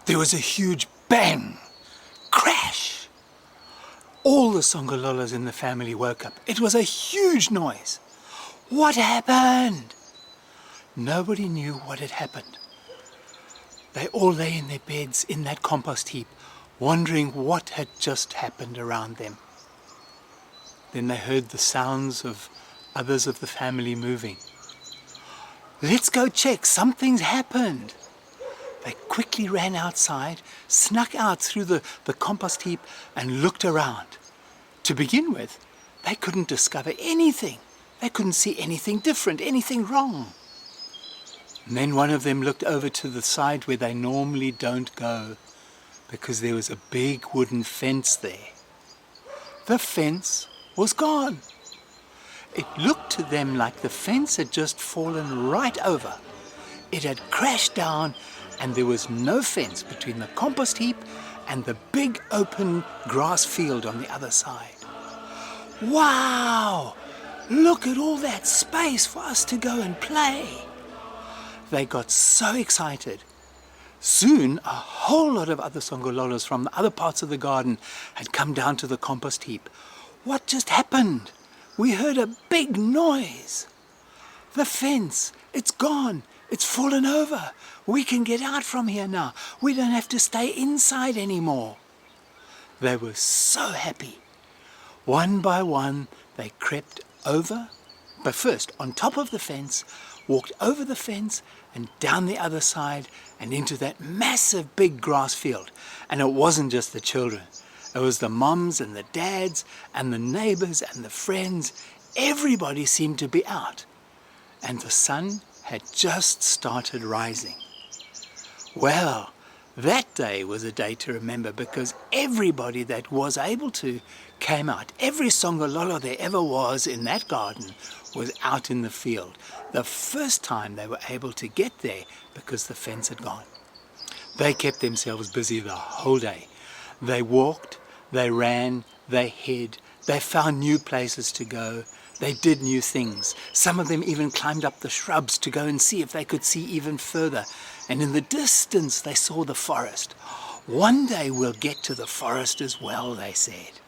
there was a huge bang, crash. All the Songololos in the family woke up. It was a huge noise. What happened? Nobody knew what had happened. They all lay in their beds in that compost heap, wondering what had just happened around them. Then they heard the sounds of others of the family moving. Let's go check, something's happened. They quickly ran outside, snuck out through the compost heap and looked around. To begin with, they couldn't discover anything. They couldn't see anything different, anything wrong. And then one of them looked over to the side where they normally don't go, because there was a big wooden fence there. The fence was gone. It looked to them like the fence had just fallen right over. It had crashed down, and there was no fence between the compost heap and the big open grass field on the other side. Wow! Look at all that space for us to go and play. They got so excited. Soon a whole lot of other Songololos from the other parts of the garden had come down to the compost heap. What just happened? We heard a big noise. The fence, it's gone. It's fallen over. We can get out from here now. We don't have to stay inside anymore. They were so happy. One by one, they crept over, but first on top of the fence, walked over the fence and down the other side and into that massive big grass field. And it wasn't just the children. It was the mums and the dads and the neighbors and the friends. Everybody seemed to be out. And the sun had just started rising. Well, that day was a day to remember, because everybody that was able to came out. Every Songololo there ever was in that garden was out in the field. The first time they were able to get there because the fence had gone. They kept themselves busy the whole day. They walked, they ran, they hid, they found new places to go. They did new things. Some of them even climbed up the shrubs to go and see if they could see even further. And in the distance they saw the forest. One day we'll get to the forest as well, they said.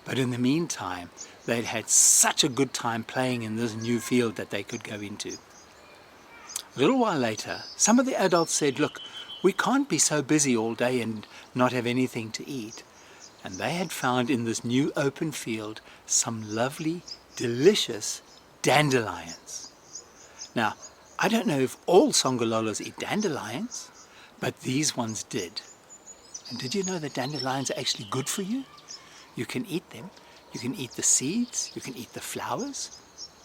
But in the meantime, they'd had such a good time playing in this new field that they could go into. A little while later, some of the adults said, look, we can't be so busy all day and not have anything to eat. And they had found in this new open field some lovely, delicious dandelions. Now, I don't know if all Songololos eat dandelions, but these ones did. And did you know that dandelions are actually good for you? You can eat them. You can eat the seeds. You can eat the flowers.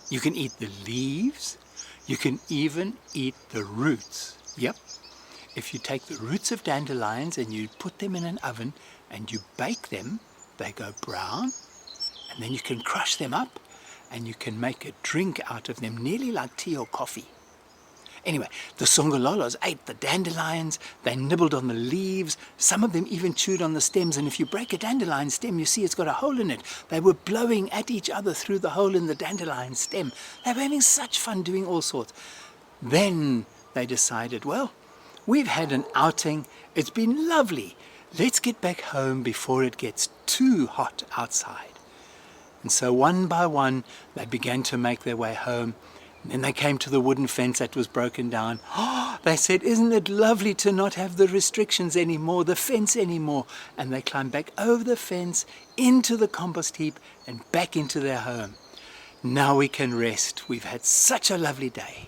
You can eat the leaves. You can even eat the roots. Yep. If you take the roots of dandelions and you put them in an oven and you bake them, they go brown, and then you can crush them up and you can make a drink out of them, nearly like tea or coffee. Anyway, the Songololos ate the dandelions, they nibbled on the leaves, some of them even chewed on the stems, and if you break a dandelion stem, you see it's got a hole in it. They were blowing at each other through the hole in the dandelion stem. They were having such fun doing all sorts. Then they decided, well, we've had an outing, it's been lovely. Let's get back home before it gets too hot outside. And so one by one, they began to make their way home. And then they came to the wooden fence that was broken down. Oh, they said, isn't it lovely to not have the restrictions anymore, the fence anymore? And they climbed back over the fence, into the compost heap, and back into their home. Now we can rest. We've had such a lovely day.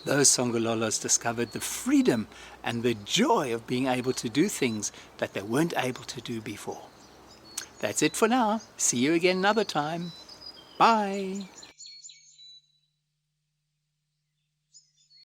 Those Songololos discovered the freedom and the joy of being able to do things that they weren't able to do before. That's it for now. See you again another time. Bye.